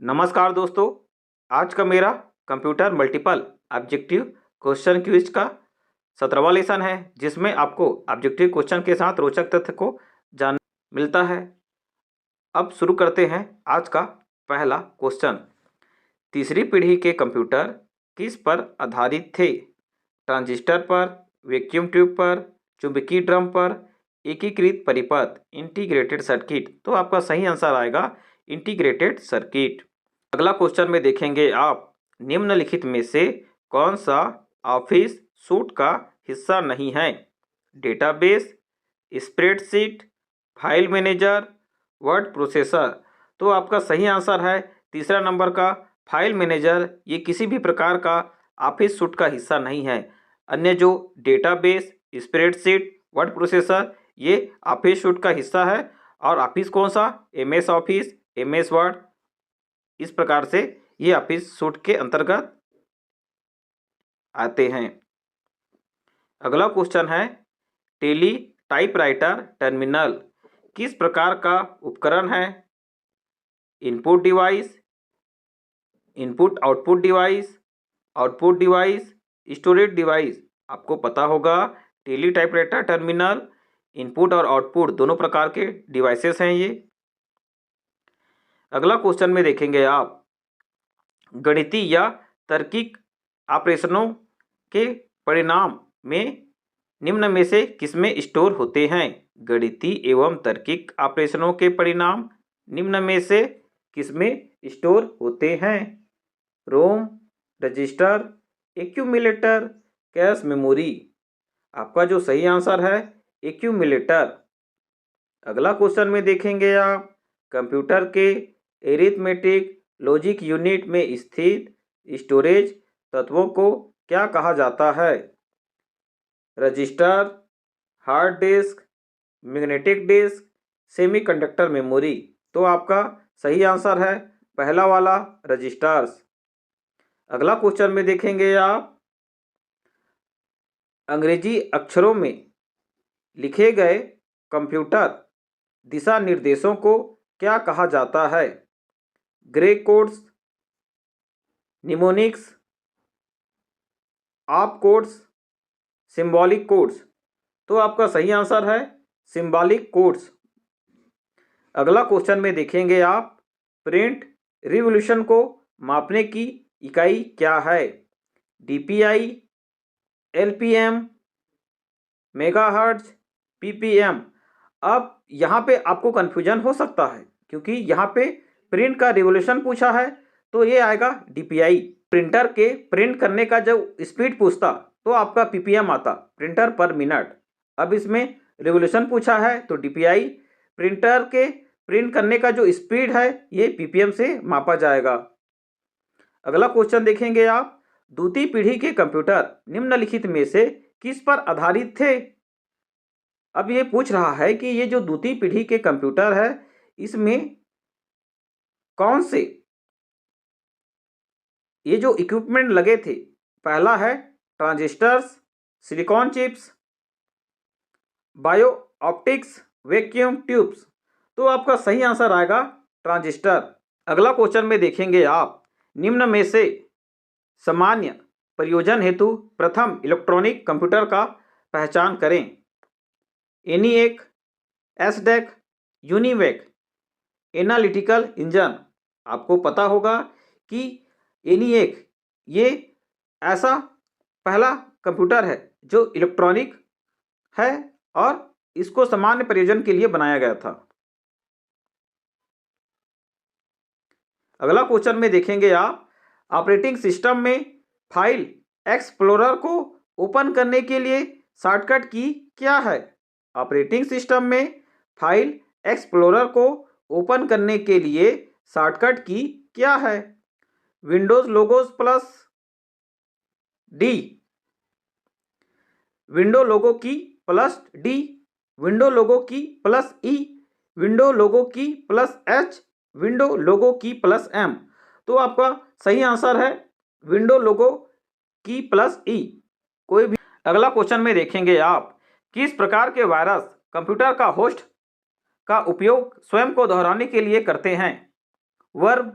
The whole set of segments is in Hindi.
नमस्कार दोस्तों। आज का मेरा computer multiple objective question quiz का 17वां लेसन है, जिसमें आपको ऑब्जेक्टिव क्वेश्चन के साथ रोचक तथ्य को जान मिलता है। अब शुरू करते हैं आज का पहला क्वेश्चन। तीसरी पीढ़ी के कंप्यूटर किस पर आधारित थे? ट्रांजिस्टर पर, वैक्यूम ट्यूब पर, चुंबकीय ड्रम पर, एकीकृत परिपथ इंटीग्रेटेड सर्किट। तो आपका सही आंसर आएगा इंटीग्रेटेड सर्किट। अगला क्वेश्चन में देखेंगे आप, निम्नलिखित में से कौन सा ऑफिस सूट का हिस्सा नहीं है? Database, spreadsheet, file manager, word processor. तो आपका सही आंसर है तीसरा नंबर का फाइल मैनेजर। ये किसी भी प्रकार का ऑफिस सूट का हिस्सा नहीं है। अन्य जो डेटाबेस, स्प्रेडशीट, वर्ड प्रोसेसर ये ऑफिस सूट का हिस्सा है। और ऑफिस कौन सा? एमएस ऑफिस, एमएस वर्ड, इस प्रकार से ये ऑफिस सूट के अंतर्गत आते हैं। अगला क्वेश्चन है, टेली टाइपराइटर टर्मिनल किस प्रकार का उपकरण है? Input device, input output device, output device, storage device. आपको पता होगा टेली टाइपराइटर टर्मिनल इनपुट और आउटपुट दोनों प्रकार के डिवाइसेस हैं ये। अगला क्वेश्चन में देखेंगे आप, गणितीय या तार्किक ऑपरेशनों के परिणाम में निम्न में से किसमें स्टोर होते हैं? गणितीय एवं तार्किक ऑपरेशनों के परिणाम निम्न में से किसमें स्टोर होते हैं? रोम, रजिस्टर, एक्यूमुलेटर, कैश मेमोरी। आपका जो सही आंसर है एक्यूमुलेटर। अगला क्वेश्चन में देखेंगे आप, कंप्यूटर के एरिथमेटिक लॉजिक यूनिट में स्थित स्टोरेज तत्वों को क्या कहा जाता है? Register, hard disk, magnetic disk, semiconductor memory. तो आपका सही आंसर है पहला वाला, रजिस्टर्स। अगला क्वेश्चन में देखेंगे आप, अंग्रेजी अक्षरों में लिखे गए कंप्यूटर दिशा निर्देशों को क्या कहा जाता है? ग्रे कोड्स, निमोनिक्स, आप कोड्स, सिंबॉलिक कोड्स। तो आपका सही आंसर है सिंबॉलिक कोड्स। अगला क्वेश्चन में देखेंगे आप, प्रिंट रिवॉल्यूशन को मापने की इकाई क्या है? DPI, LPM, megahertz, ppm. अब यहाँ पे आपको कन्फ्यूजन हो सकता है, क्योंकि यहाँ पे प्रिंट का रिवॉल्यूशन पूछा है तो ये आएगा डीपीआई। प्रिंटर के प्रिंट करने का जब स्पीड पूछता तो आपका पीपीएम आता, प्रिंटर पर मिनट। अब इसमें रिवॉल्यूशन पूछा है तो डीपीआई। प्रिंटर के प्रिंट करने का जो स्पीड है ये पीपीएम से मापा जाएगा। अगला क्वेश्चन देखेंगे आप, द्वितीय पीढ़ी के कंप्यूटर निम्नलिखित में से किस पर आधारित थे? अब ये पूछ रहा है कि ये जो द्वितीय पीढ़ी के कंप्यूटर है इसमें कौन से ये जो इक्विपमेंट लगे थे? पहला है transistors, silicon chips, bio optics, vacuum tubes. तो आपका सही आंसर आएगा ट्रांजिस्टर। अगला क्वेश्चन में देखेंगे आप, निम्न में से सामान्य प्रयोजन हेतु प्रथम इलेक्ट्रॉनिक कंप्यूटर का पहचान करें। एनिएक, एसडेक, यूनिवेक, एनालिटिकल इंजन। आपको पता होगा कि एनिएक ये ऐसा पहला कंप्यूटर है जो इलेक्ट्रॉनिक है और इसको सामान्य प्रयोजन के लिए बनाया गया था। अगला क्वेश्चन में देखेंगे आप, ऑपरेटिंग सिस्टम में फाइल एक्सप्लोरर को ओपन करने के लिए शॉर्टकट की क्या है? ऑपरेटिंग सिस्टम में फाइल एक्सप्लोरर को ओपन करने के लिए शॉर्टकट की क्या है? Windows logos plus D, window logo key plus D, window logo key plus ई, window logo key plus H, window logo key plus M. तो आपका सही आंसर है विंडो लोगो की प्लस ई, कोई भी। अगला क्वेश्चन में देखेंगे आप, किस प्रकार के वायरस कंप्यूटर का होस्ट का उपयोग स्वयं को दोहराने के लिए करते हैं? Worm,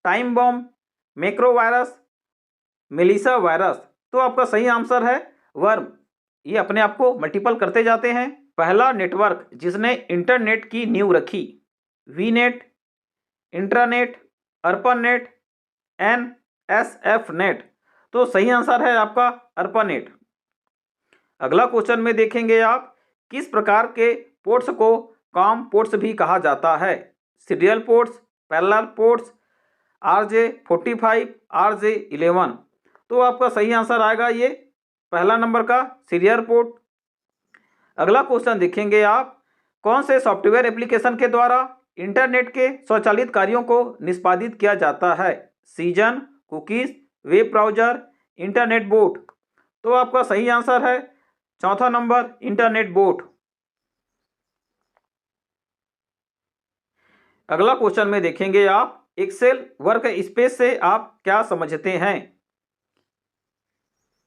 time bomb, macro virus, Melissa virus. तो आपका सही आंसर है वर्म। ये अपने आप को मल्टीपल करते जाते हैं। पहला नेटवर्क जिसने इंटरनेट की नींव रखी, वीनेट, इंट्रानेट, अर्पानेट, एनएसएफ नेट। तो सही आंसर है आपका अर्पानेट। अगला क्वेश्चन में देखेंगे आप, किस प्रकार के पोर्ट्स को कॉम पोर्ट्स भी कहा जाता है? Serial ports, parallel ports, RJ45, RJ11। तो आपका सही आंसर आएगा ये पहला नंबर का सीरियल पोर्ट। अगला क्वेश्चन देखेंगे आप, कौन से सॉफ्टवेयर एप्लीकेशन के द्वारा इंटरनेट के स्वचालित कार्यों को निष्पादित किया जाता है? Season, cookies, web browser, internet boat. तो आपका सही आंसर है चौथा नंबर, इंटरनेट बोट। अगला क्वेश्चन में देखेंगे आप, एक्सेल वर्क स्पेस से आप क्या समझते हैं?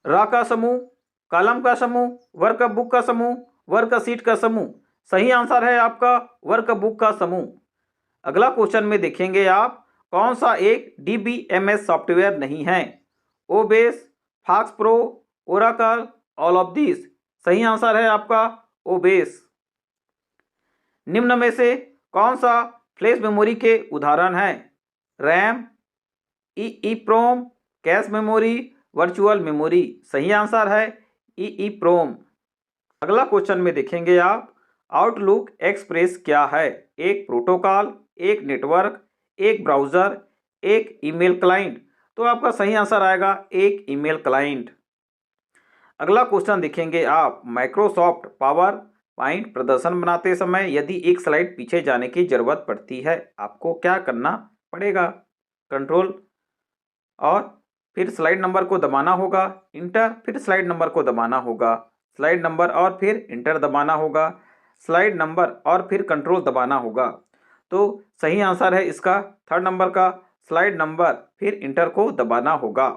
रा का समूह, कॉलम का समूह, वर्क बुक का समूह, वर्क शीट का समूह। सही आंसर है आपका वर्क बुक का समूह। अगला क्वेश्चन में देखेंगे आप, कौन सा एक DBMS सॉफ्टवेयर नहीं है? ओबेस, FoxPro, Oracle, all of this. सही आंसर है आपका ओबेस। निम्न में से कौन सा फ्लैश मेमोरी के उदाहरण हैं? RAM, EEPROM, cache memory, virtual memory. सही आंसर है EEPROM। अगला क्वेश्चन में देखेंगे आप, आउटलुक एक्सप्रेस क्या है? एक प्रोटोकॉल, एक नेटवर्क, एक ब्राउज़र, एक ईमेल क्लाइंट। तो आपका सही आंसर आएगा एक ईमेल क्लाइंट। अगला क्वेश्चन देखेंगे आप, माइक्रोसॉफ्ट पावर पॉइंट प्रदर्शन बनाते समय यदि एक स्लाइड पीछे जाने की जरूरत पड़ती है, आपको क्या करना पड़ेगा? कंट्रोल और फिर स्लाइड नंबर को दबाना होगा, इंटर, फिर स्लाइड नंबर को दबाना होगा, स्लाइड नंबर और फिर इंटर दबाना होगा, स्लाइड नंबर और फिर कंट्रोल दबाना होगा। तो सही आंसर है इसका थर्ड नंबर का, स्लाइड नंबर फिर इंटर को दबाना होगा।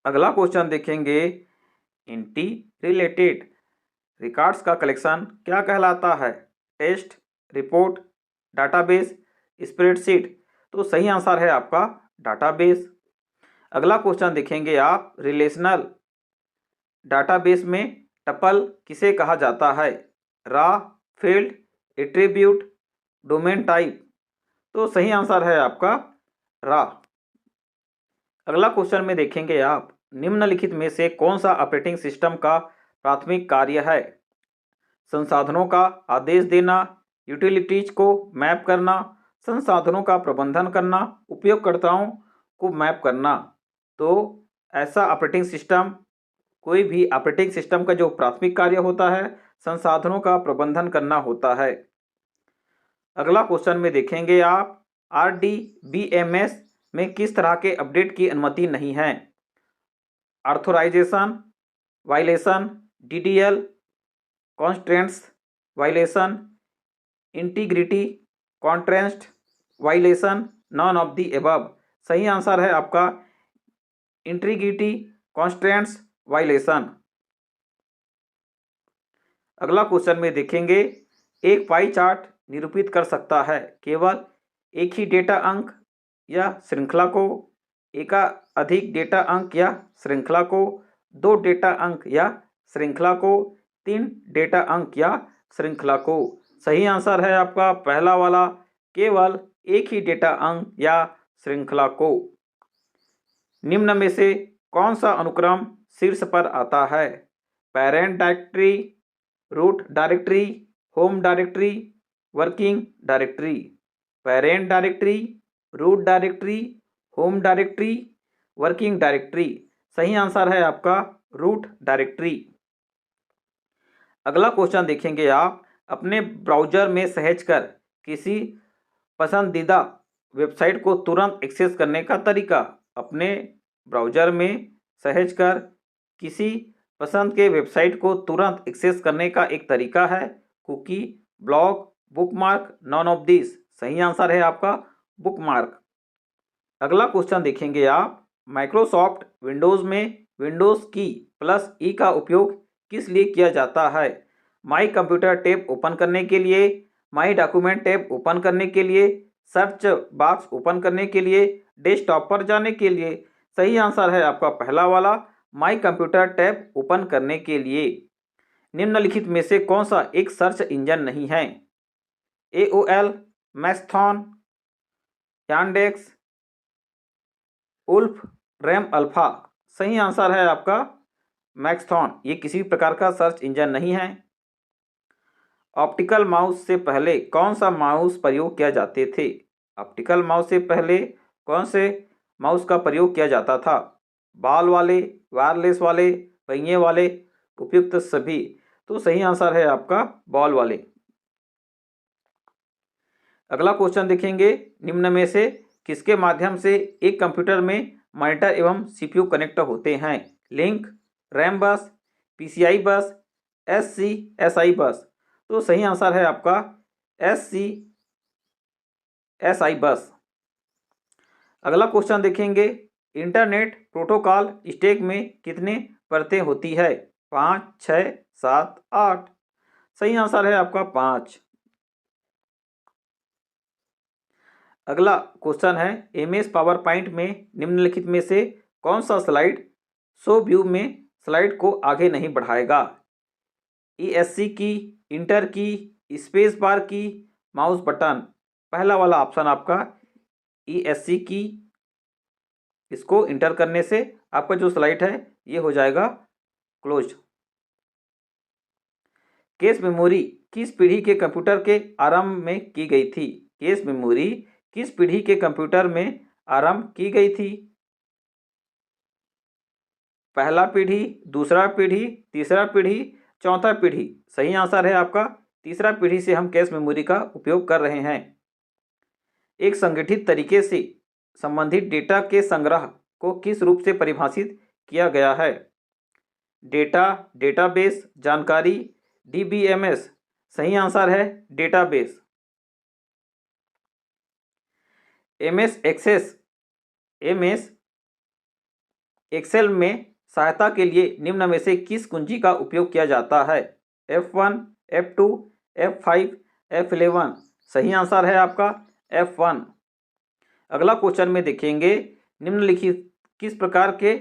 अगला क्वेश्चन देखेंगे, इंटी रिलेटेड रिकॉर्ड्स का कलेक्शन क्या कहलाता है? Test, report, database, spreadsheet. तो सही आंसर है आपका डाटाबेस। अगला क्वेश्चन देखेंगे आप, रिलेशनल डाटाबेस में टपल किसे कहा जाता है? रा, फील्ड, एट्रीब्यूट, डोमेन टाइप। तो सही आंसर है आपका रा। अगला क्वेश्चन में देखेंगे आप, निम्नलिखित में से कौन सा ऑपरेटिंग सिस्टम का प्राथमिक कार्य है? संसाधनों का आदेश देना, यूटिलिटीज को मैप करना, संसाधनों का प्रबंधन करना, उपयोगकर्ताओं को मैप करना। तो ऐसा ऑपरेटिंग सिस्टम, कोई भी ऑपरेटिंग सिस्टम का जो प्राथमिक कार्य होता है संसाधनों का प्रबंधन करना होता है। अगला क्वेश्चन में देखेंगे आप, RDBMS में किस तरह के अपडेट की अनुमति नहीं है? Authorization violation, DDL constraints violation, integrity constraints violation, none of the above. सही आंसर है आपका इंटीग्रिटी कॉन्स्ट्रेंट्स वायलेशन। अगला क्वेश्चन में देखेंगे, एक पाई चार्ट निरूपित कर सकता है केवल एक ही डेटा अंक या श्रृंखला को, एकाधिक डेटा अंक या श्रृंखला को, दो डेटा अंक या श्रृंखला को, तीन डेटा अंक या श्रृंखला को। सही आंसर है आपका पहला वाला, केवल एक ही डेटा अंक या श्रृंखला को। निम्न में से कौन सा अनुक्रम शीर्ष पर आता है? Parent directory, root directory, home directory, working directory. Parent directory, root directory, home directory, working directory. सही आंसर है आपका रूट डायरेक्टरी। अगला क्वेश्चन देखेंगे आप, अपने ब्राउज़र में सहज कर किसी पसंदीदा वेबसाइट को तुरंत एक्सेस करने का तरीका। अपने ब्राउज़र में सहज कर किसी पसंद के वेबसाइट को तुरंत एक्सेस करने का एक तरीका है cookie, blog, bookmark, none of this. सही आंसर है आपका बुकमार्क। अगला क्वेश्चन देखेंगे आप, माइक्रोसॉफ्ट विंडोज़ में विंडोज़ की +E का उपयोग किस लिए किया जाता है? माई कंप्यूटर टैब ओपन करने के लिए, माई डॉक्यूमेंट टैब ओपन करने के लिए, सर्च बॉक्स ओपन करने के लिए, डेस्कटॉप पर जाने के लिए। सही आंसर है आपका पहला वाला, माई कंप्यूटर टैब ओपन करने के लिए। निम्नलिखित में से कौन सा एक सर्च इंजन नहीं है? AOL, Maxthon, Yandex, wolfram alpha. सही आंसर है आपका मैक्सथॉन। ये किसी प्रकार का सर्च इंजन नहीं है। ऑप्टिकल माउस से पहले कौन सा माउस प्रयोग किया जाते थे? ऑप्टिकल माउस से पहले कौन से माउस का प्रयोग किया जाता था? बॉल वाले, वायरलेस वाले, पहिए वाले, उपयुक्त सभी। तो सही आंसर है आपका बॉल वाले। अगला क्वेश्चन देखेंगे, निम्न में से किसके माध्यम से एक कंप्यूटर में मॉनिटर एवं CPU कनेक्ट होते हैं? लिंक, रैम बस, PCI बस, SCSI बस। तो सही आंसर है आपका SCSI बस। अगला क्वेश्चन देखेंगे, इंटरनेट प्रोटोकॉल स्टैक में कितने परतें होती है? 5, 6, 7, 8। सही आंसर है आपका 5। अगला क्वेश्चन है, MS पावर पॉइंट में निम्नलिखित में से कौन सा स्लाइड शो व्यू में स्लाइड को आगे नहीं बढ़ाएगा? ESC की, इंटर की, स्पेस बार की, माउस बटन। पहला वाला ऑप्शन आपका ESC की। इसको इंटर करने से आपका जो स्लाइड है ये हो जाएगा क्लोज। कैश मेमोरी किस पीढ़ी के कंप्यूटर के आरंभ में की गई थी? कैश मेमोरी किस पीढ़ी के कंप्यूटर में आरंभ की गई थी? पहला पीढ़ी, दूसरा पीढ़ी, तीसरा पीढ़ी, चौथा पीढ़ी। सही आंसर है आपका तीसरा पीढ़ी से हम कैश मेमोरी का उपयोग कर रहे हैं। एक संगठित तरीके से संबंधित डेटा के संग्रह को किस रूप से परिभाषित किया गया है? डेटा, डेटाबेस, जानकारी, DBMS। सही आंसर है डेटाबेस। MS एक्सेल में सहायता के लिए निम्न में से किस कुंजी का उपयोग किया जाता है? F1, F2, F5, F11। सही आंसर है आपका F1। अगला क्वेश्चन में देखेंगे, निम्नलिखित किस प्रकार के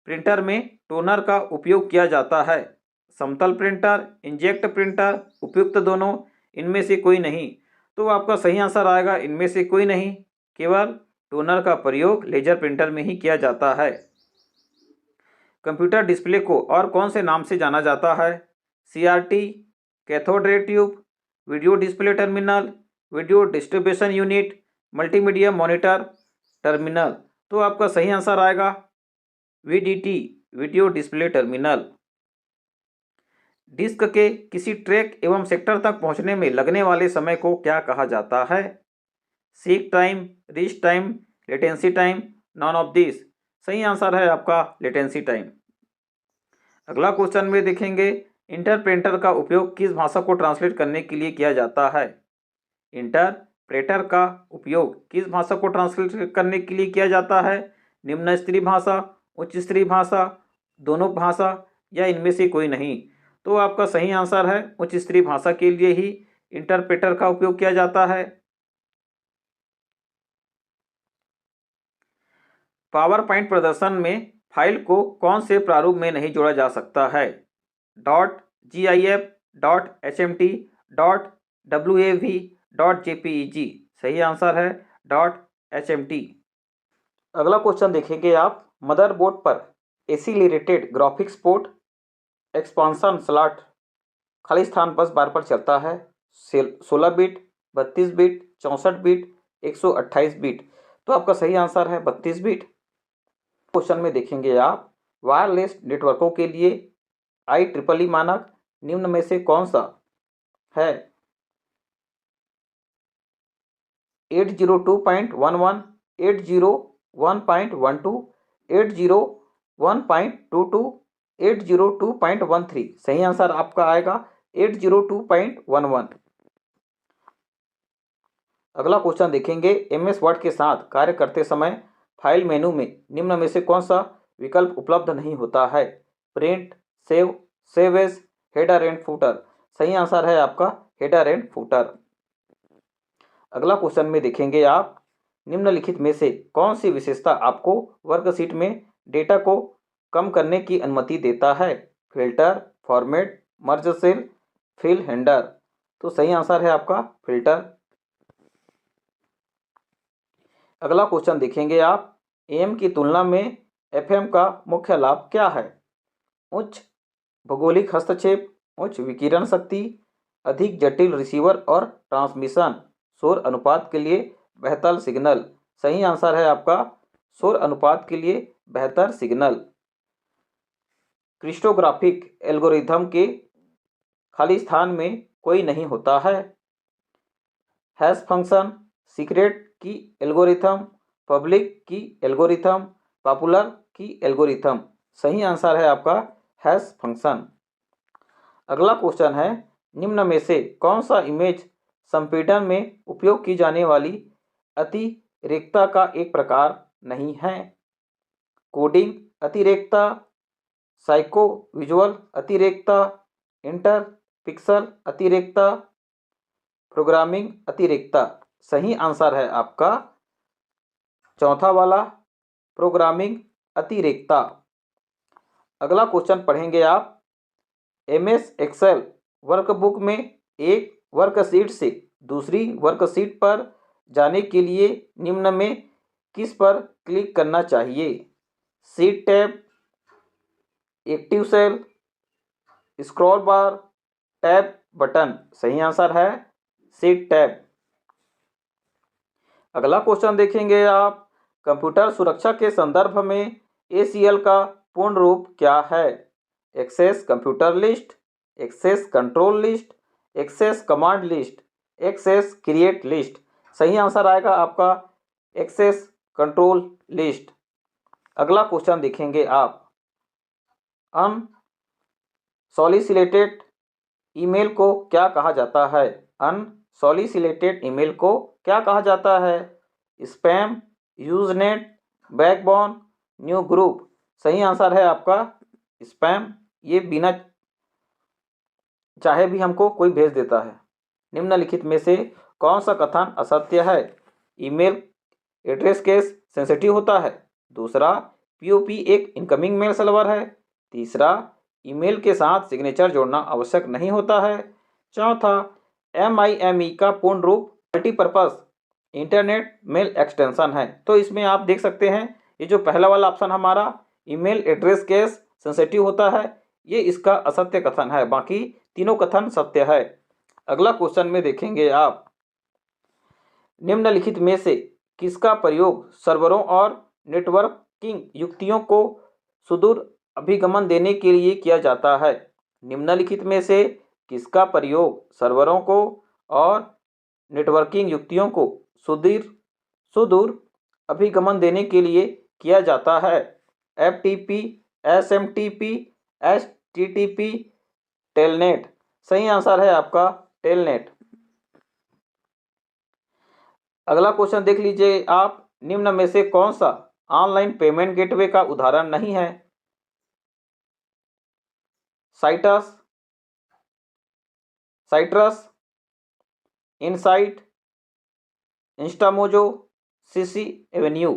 प्रिंटर में टोनर का उपयोग किया जाता है? समतल प्रिंटर, इंजेक्ट प्रिंटर, उपयुक्त दोनों, इनमें से कोई नहीं। तो आपका सही आंसर आएगा इनमें से कोई नहीं। केवल टोनर का प्रयोग लेजर प्रिंटर में ही किया जाता है। कंप्यूटर डिस्प्ले को और कौन से नाम से जाना जाता है? CRT, cathode ray tube, video display terminal, video distribution unit, multimedia monitor terminal. तो आपका सही आंसर आएगा VDT, video display terminal. Disk के किसी ट्रैक एवं सेक्टर तक पहुंचने में लगने वाले समय को क्या कहा जाता है? Seek time, reach time, latency time, non of this. सही आंसर है आपका लेटेंसी टाइम। अगला क्वेश्चन में देखेंगे, इंटरप्रेटर का उपयोग किस भाषा को ट्रांसलेट करने के लिए किया जाता है? इंटरप्रेटर का उपयोग किस भाषा को ट्रांसलेट करने के लिए किया जाता है? निम्न स्तरीय भाषा, उच्च स्तरीय भाषा, दोनों भाषा, या इनमें से कोई नहीं। तो आपका सही आंसर है उच्च स्तरीय भाषा के लिए ही इंटरप्रेटर का उपयोग किया जाता है। पावर पॉइंट प्रदर्शन में फाइल को कौन से प्रारूप में नहीं जोड़ा जा सकता है? .gif, .hmt, .wav, .jpeg। सही आंसर है .hmt। अगला क्वेश्चन देखेंगे आप, मदरबोर्ड पर acylated graphics port expansion slot खाली स्थान बस बार पर चलता है 16 बिट, 32 बिट, 64 बिट, 128 बिट। तो आपका सही आंसर है 32 बिट। क्वेश्चन में देखेंगे आप, वायरलेस नेटवर्कों के लिए IEEE मानक निम्न में से कौन सा है? 802.11, 801.12, 801.22, 802.13। सही आंसर आपका आएगा 802.11। अगला क्वेश्चन देखेंगे, MS वर्ड के साथ कार्य करते समय फाइल मेनू में निम्न में से कौन सा विकल्प उपलब्ध नहीं होता है? Print, save, save as, header and footer. सही आंसर है आपका हेडर एंड फुटर। अगला क्वेश्चन में देखेंगे आप, निम्नलिखित में से कौन सी विशेषता आपको वर्कशीट में डेटा को कम करने की अनुमति देता है? Filter, format, merge cell, fill header. तो सही आंसर है आपका फिल्टर। अगला क्वेश्चन देखेंगे आप, एम की तुलना में एफएम का मुख्य लाभ क्या है? उच्च भौगोलिक हस्तक्षेप, उच्च विकिरण शक्ति, अधिक जटिल रिसीवर और ट्रांसमिशन, शोर अनुपात के लिए बेहतर सिग्नल। सही आंसर है आपका शोर अनुपात के लिए बेहतर सिग्नल। क्रिप्टोग्राफिक एल्गोरिथम के खाली स्थान में कोई नहीं होता है। हैश फंक्शन, सीक्रेट की एल्गोरिथम, पब्लिक की एल्गोरिथम, पॉपुलर की एल्गोरिथम। सही आंसर है आपका हैश फंक्शन। अगला क्वेश्चन है, निम्न में से कौन सा इमेज संपीड़न में उपयोग की जाने वाली अतिरेकता का एक प्रकार नहीं है? कोडिंग अतिरेकता, साइको विजुअल अतिरेकता, इंटर पिक्सल अतिरेकता, प्रोग्रामिंग अतिरेकता। सही आंसर है आपका चौथा वाला, प्रोग्रामिंग अतिरेकता। अगला क्वेश्चन पढ़ेंगे आप, एमएस एक्सेल वर्कबुक में एक वर्कशीट से दूसरी वर्कशीट पर जाने के लिए निम्न में किस पर क्लिक करना चाहिए? Sheet tab, active cell, scroll bar, tab button. सही आंसर है शीट टैब। अगला क्वेश्चन देखेंगे आप, कंप्यूटर सुरक्षा के संदर्भ में एसीएल का पूर्ण रूप क्या है? Access computer list, access control list, access command list, access create list. सही आंसर आएगा आपका एक्सेस कंट्रोल लिस्ट। अगला क्वेश्चन देखेंगे आप, अनसॉलिसिटेड ईमेल को क्या कहा जाता है? अनसॉलिसिटेड ईमेल को क्या कहा जाता है? Spam, Usenet, backbone, new group. सही आंसर है आपका स्पैम। ये बिना चाहे भी हमको कोई भेज देता है। निम्नलिखित में से कौन सा कथन असत्य है? ईमेल एड्रेस केस सेंसिटिव होता है। दूसरा, पीओपी एक इनकमिंग मेल सर्वर है। तीसरा, ईमेल के साथ सिग्नेचर जोड़ना आवश्यक नहीं होता है। चौथा, एमआईएमई का पूर्ण रूप मल्टीपर्पज़ इंटरनेट मेल एक्सटेंशन है। तो इसमें आप देख सकते हैं, ये जो पहला वाला ऑप्शन हमारा ईमेल एड्रेस केस सेंसिटिव होता है, ये इसका असत्य कथन है। बाकी तीनों कथन सत्य है। अगला क्वेश्चन में देखेंगे आप, निम्नलिखित में से किसका प्रयोग सर्वरों और नेटवर्किंग युक्तियों को सुदूर अभिगमन देने के लिए किया जाता है? निम्नलिखित में से किसका प्रयोग सर्वरों को और नेटवर्किंग युक्तियों को सुदूर अभिगमन देने के लिए किया जाता है? FTP, SMTP, HTTP, telnet. सही आंसर है आपका टेलनेट। अगला क्वेश्चन देख लीजिए आप, निम्न में से कौन सा ऑनलाइन पेमेंट गेटवे का उदाहरण नहीं है? Citrus, insight, Instamojo, CC Avenue.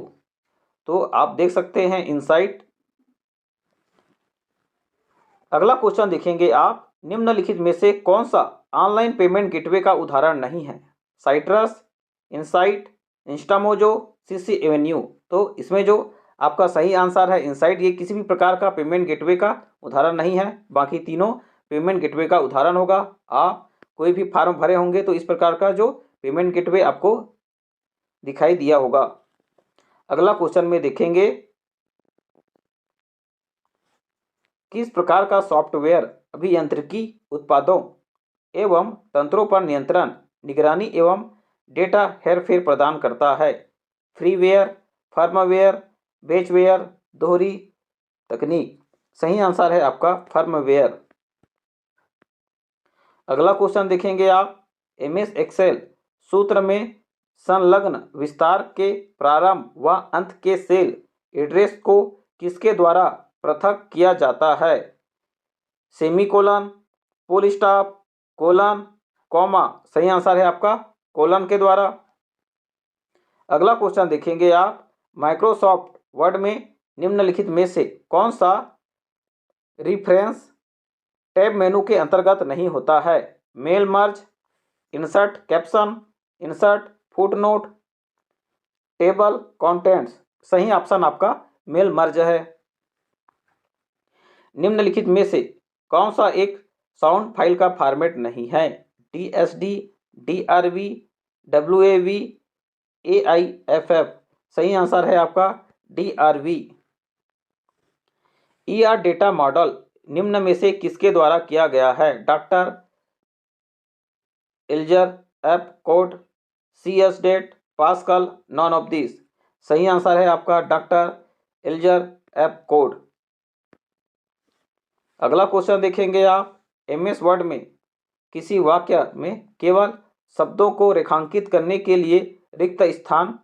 तो आप देख सकते हैं इनसाइट। अगला क्वेश्चन देखेंगे आप, निम्नलिखित में से कौन सा ऑनलाइन पेमेंट गेटवे का उदाहरण नहीं है? Citrus, insight, Instamojo, CC Avenue. तो इसमें जो आपका सही आंसर है इनसाइट, ये किसी भी प्रकार का पेमेंट गेटवे का उदाहरण नहीं है। बाकी तीनों पेमेंट गेटवे का उदाहरण होगा। आप कोई भी फॉर्म भरे होंगे तो इस प्रकार का जो पेमेंट गेटवे आपको दिखाई दिया होगा। अगला क्वेश्चन में देखेंगे, किस प्रकार का सॉफ्टवेयर अभियांत्रिकी उत्पादों एवं तंत्रों पर नियंत्रण, निगरानी एवं डेटा हेरफेर प्रदान करता है? फ्रीवेयर, फर्मवेयर, बेचवेयर, दोहरी तकनीक। सही आंसर है आपका फर्मवेयर। अगला क्वेश्चन देखेंगे आप, एमएस एक्सेल सूत्र में संलग्न विस्तार के प्रारंभ व अंत के सेल एड्रेस को किसके द्वारा पृथक किया जाता है? Semicolon, full stop, colon, comma. सही आंसर है आपका कोलन के द्वारा। अगला क्वेश्चन देखेंगे आप, माइक्रोसॉफ्ट वर्ड में निम्नलिखित में से कौन सा रिफरेंस टैब मेनू के अंतर्गत नहीं होता है? Mail merge, insert caption, insert footnote, table contents. सही ऑप्शन आपका मेल मर्ज है। निम्नलिखित में से कौन सा एक साउंड फाइल का फॉर्मेट नहीं है? DSD, DRV, WAV, AIFF। सही आंसर है आपका DRV। ER डेटा मॉडल निम्न में से किसके द्वारा किया गया है? डॉक्टर इल्जर, F Codd, CSDAT, Pascal, none of this. सही आंसर है आपका डॉक्टर इल्जर, एफ कोड। अगला क्वेश्चन देखेंगे आप, MS वर्ड में किसी वाक्य में केवल शब्दों को रेखांकित करने के लिए रिक्त स्थान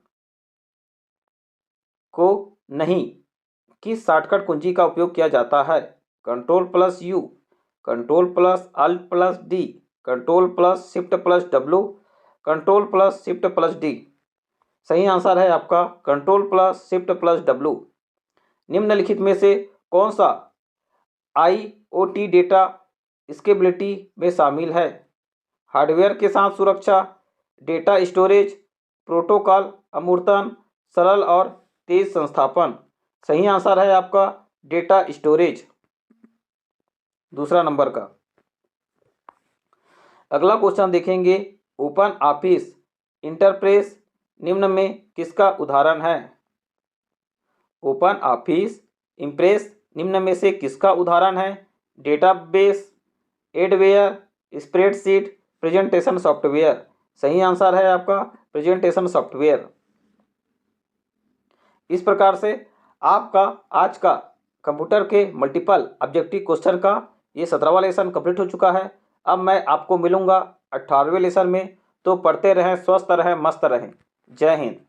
को नहीं किस शॉर्टकट कुंजी का उपयोग किया जाता है? Ctrl+U, Ctrl+Alt+D, Ctrl+Shift+W, Ctrl+Shift+D। सही आंसर है आपका Ctrl+Shift+W। निम्नलिखित में से कौन सा IoT डेटा स्केलेबिलिटी में शामिल है? हार्डवेयर के साथ सुरक्षा, डेटा स्टोरेज, प्रोटोकॉल अमूर्तन, सरल और तेज संस्थापन। सही आंसर है आपका डेटा स्टोरेज, दूसरा नंबर का। अगला क्वेश्चन देखेंगे, ओपन ऑफिस इंटरप्रेस निम्न में किसका उदाहरण है? ओपन ऑफिस इंप्रेस निम्न में से किसका उदाहरण है? Database, adware, spreadsheet, presentation software. सही आंसर है आपका प्रेजेंटेशन सॉफ्टवेयर। इस प्रकार से आपका आज का कंप्यूटर के मल्टीपल ऑब्जेक्टिव क्वेश्चन का ये 17वां लेसन कंप्लीट हो चुका है। अब मैं आपको मिलूंगा 18वें लेसन में। तो पढ़ते रहें, स्वस्थ रहें, मस्त रहें। जय हिंद।